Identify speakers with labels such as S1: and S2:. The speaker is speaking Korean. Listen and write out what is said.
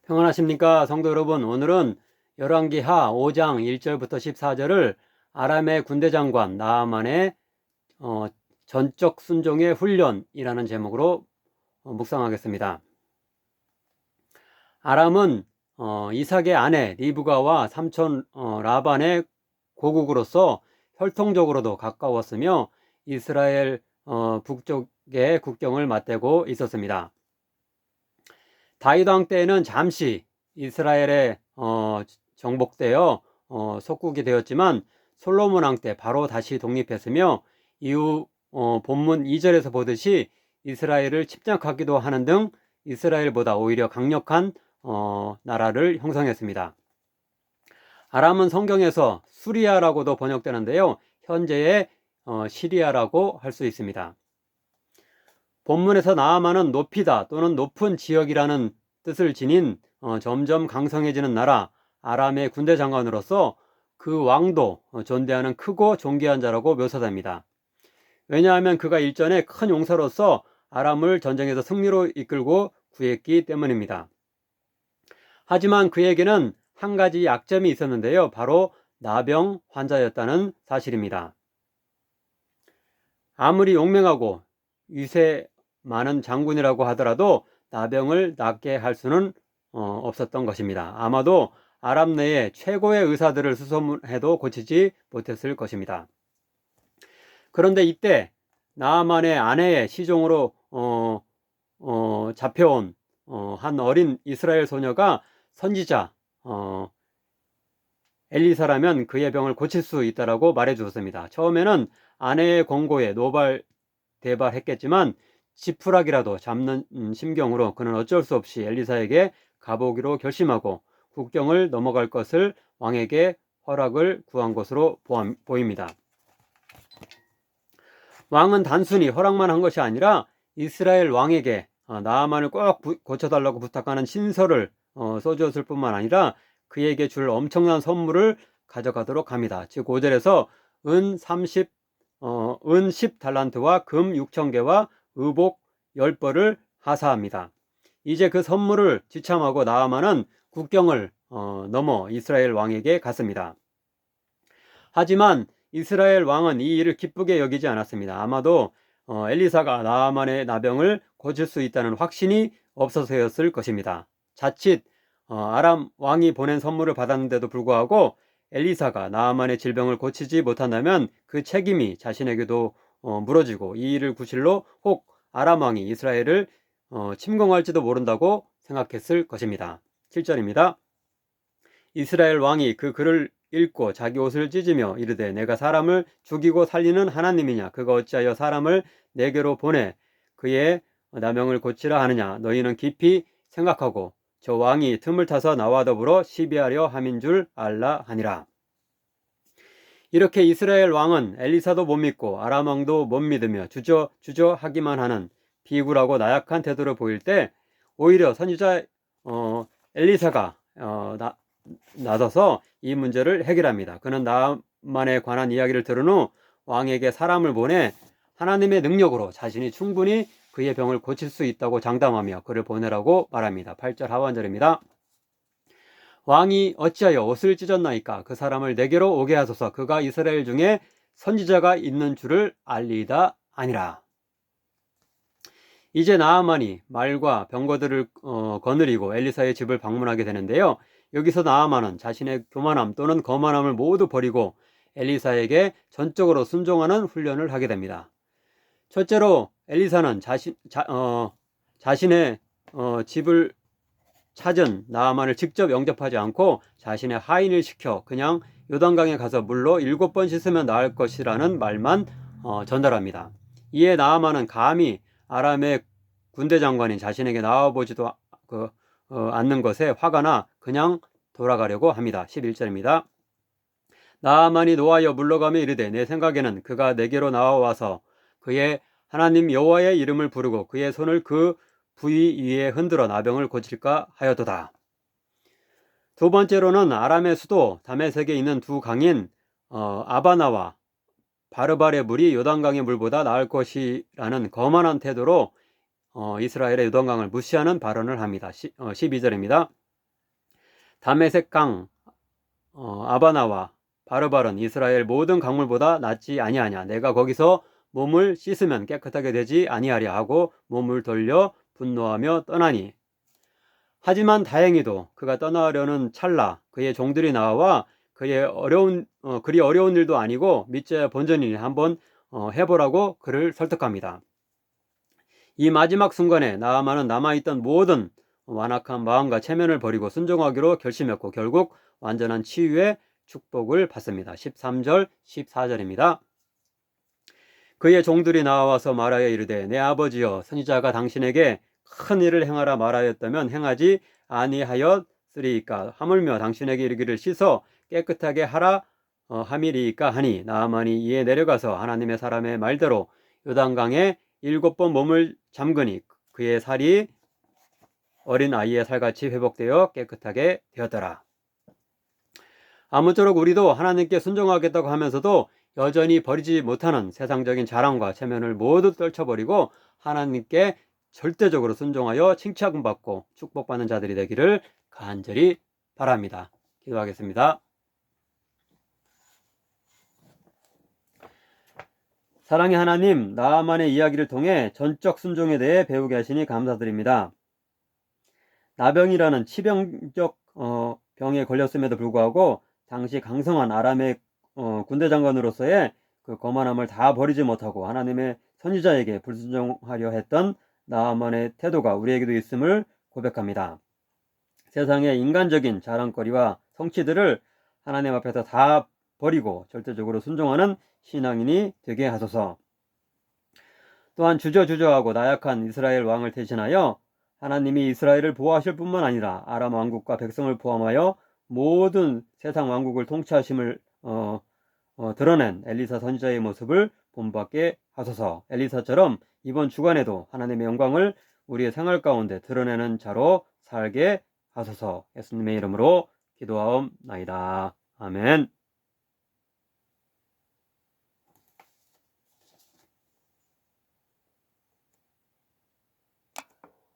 S1: 평안하십니까 성도 여러분. 오늘은 열왕기하 5장 1절부터 14절을 아람의 군대 장관 나아만의 전적 순종의 훈련이라는 제목으로 묵상하겠습니다. 아람은 이삭의 아내 리브가와 삼촌 라반의 고국으로서 혈통적으로도 가까웠으며 이스라엘 북쪽의 국경을 맞대고 있었습니다. 다윗 왕 때에는 잠시 이스라엘에 정복되어 속국이 되었지만 솔로몬 왕 때 바로 다시 독립했으며 이후 본문 2절에서 보듯이 이스라엘을 침략하기도 하는 등 이스라엘보다 오히려 강력한 나라를 형성했습니다. 아람은 성경에서 수리아라고도 번역되는데요, 현재의 시리아라고 할 수 있습니다. 본문에서 나아만은 높이다 또는 높은 지역이라는 뜻을 지닌 점점 강성해지는 나라 아람의 군대 장관으로서 그 왕도 존대하는 크고 존귀한 자라고 묘사됩니다. 왜냐하면 그가 일전에 큰 용사로서 아람을 전쟁에서 승리로 이끌고 구했기 때문입니다. 하지만 그에게는 한 가지 약점이 있었는데요, 바로 나병 환자였다는 사실입니다. 아무리 용맹하고 위세 많은 장군이라고 하더라도 나병을 낫게 할 수는 없었던 것입니다. 아마도 아람 내에 최고의 의사들을 수소문해도 고치지 못했을 것입니다. 그런데 이때 나아만의 아내의 시종으로 잡혀온 한 어린 이스라엘 소녀가 선지자 엘리사라면 그의 병을 고칠 수 있다라고 말해 주었습니다. 처음에는 아내의 권고에 노발대발했겠지만 지푸라기라도 잡는 심경으로 그는 어쩔 수 없이 엘리사에게 가보기로 결심하고 국경을 넘어갈 것을 왕에게 허락을 구한 것으로 보입니다. 왕은 단순히 허락만 한 것이 아니라 이스라엘 왕에게 나아만을 꼭 고쳐달라고 부탁하는 신서를 써주었을 뿐만 아니라 그에게 줄 엄청난 선물을 가져가도록 합니다. 즉 5절에서 은 10달란트와 금 6,000개와 의복 10벌을 하사합니다. 이제 그 선물을 지참하고 나아만은 국경을 넘어 이스라엘 왕에게 갔습니다. 하지만 이스라엘 왕은 이 일을 기쁘게 여기지 않았습니다. 아마도 엘리사가 나아만의 나병을 고칠 수 있다는 확신이 없어서였을 것입니다. 자칫 아람 왕이 보낸 선물을 받았는데도 불구하고 엘리사가 나아만의 질병을 고치지 못한다면 그 책임이 자신에게도 물어지고 이 일을 구실로 혹 아람 왕이 이스라엘을 침공할지도 모른다고 생각했을 것입니다. 7절입니다. 이스라엘 왕이 그 글을 읽고 자기 옷을 찢으며 이르되 내가 사람을 죽이고 살리는 하나님이냐? 그가 어찌하여 사람을 내게로 보내 그의 나병을 고치라 하느냐? 너희는 깊이 생각하고 저 왕이 틈을 타서 나와 더불어 시비하려 함인 줄 알라 하니라. 이렇게 이스라엘 왕은 엘리사도 못 믿고 아람 왕도 못 믿으며 주저하기만 하는 비굴하고 나약한 태도를 보일 때 오히려 선지자 엘리사가 나서서 이 문제를 해결합니다. 그는 나만에 관한 이야기를 들은 후 왕에게 사람을 보내 하나님의 능력으로 자신이 충분히 그의 병을 고칠 수 있다고 장담하며 그를 보내라고 말합니다. 8절 하반절입니다. 왕이 어찌하여 옷을 찢었나이까? 그 사람을 내게로 오게 하소서. 그가 이스라엘 중에 선지자가 있는 줄을 알리이다 아니라. 이제 나아만이 말과 병거들을 거느리고 엘리사의 집을 방문하게 되는데요, 여기서 나아만은 자신의 교만함 또는 거만함을 모두 버리고 엘리사에게 전적으로 순종하는 훈련을 하게 됩니다. 첫째로 엘리사는 자신의 집을 찾은 나아만을 직접 영접하지 않고 자신의 하인을 시켜 그냥 요단강에 가서 물로 7번 씻으면 나을 것이라는 말만 전달합니다. 이에 나아만은 감히 아람의 군대 장관인 자신에게 나와보지도 않는 것에 화가 나 그냥 돌아가려고 합니다. 11절입니다. 나아만이 노하여 물러가며 이르되 내 생각에는 그가 내게로 나와와서 그의 하나님 여호와의 이름을 부르고 그의 손을 그 부위 위에 흔들어 나병을 고칠까 하였도다. 두 번째로는 아람의 수도 다메섹에 있는 두 강인 아바나와 바르발의 물이 요단강의 물보다 나을 것이라는 거만한 태도로 이스라엘의 요단강을 무시하는 발언을 합니다. 12절입니다. 다메섹 강 아바나와 바르발은 이스라엘 모든 강물보다 낫지 아니하냐. 내가 거기서 몸을 씻으면 깨끗하게 되지 아니하랴 하고 몸을 돌려 분노하며 떠나니, 하지만 다행히도 그가 떠나려는 찰나 그의 종들이 나와 그리 어려운 일도 아니고 믿져야 본전이니 한번 해보라고 그를 설득합니다. 이 마지막 순간에 나아만은 남아있던 모든 완악한 마음과 체면을 버리고 순종하기로 결심했고 결국 완전한 치유의 축복을 받습니다. 13절 14절입니다. 그의 종들이 나와서 말하여 이르되 내 아버지여, 선지자가 당신에게 큰 일을 행하라 말하였다면 행하지 아니하였으리이까. 하물며 당신에게 이르기를 씻어 깨끗하게 하라 함이리이까 하니, 나아만이 이에 내려가서 하나님의 사람의 말대로 요단강에 7번 몸을 잠그니 그의 살이 어린 아이의 살같이 회복되어 깨끗하게 되었더라. 아무쪼록 우리도 하나님께 순종하겠다고 하면서도 여전히 버리지 못하는 세상적인 자랑과 체면을 모두 떨쳐버리고 하나님께 절대적으로 순종하여 칭찬받고 축복받는 자들이 되기를 간절히 바랍니다. 기도하겠습니다. 사랑의 하나님, 나아만의 이야기를 통해 전적 순종에 대해 배우게 하시니 감사드립니다. 나병이라는 치명적 병에 걸렸음에도 불구하고 당시 강성한 아람의 군대 장관으로서의 그 거만함을 다 버리지 못하고 하나님의 선지자에게 불순종하려 했던 나아만의 태도가 우리에게도 있음을 고백합니다. 세상의 인간적인 자랑거리와 성취들을 하나님 앞에서 다 버리고 절대적으로 순종하는 신앙인이 되게 하소서. 또한 주저주저하고 나약한 이스라엘 왕을 대신하여 하나님이 이스라엘을 보호하실 뿐만 아니라 아람 왕국과 백성을 포함하여 모든 세상 왕국을 통치하심을 드러낸 엘리사 선지자의 모습을 본받게 하소서. 엘리사처럼 이번 주간에도 하나님의 영광을 우리의 생활 가운데 드러내는 자로 살게 하소서. 예수님의 이름으로 기도하옵나이다. 아멘.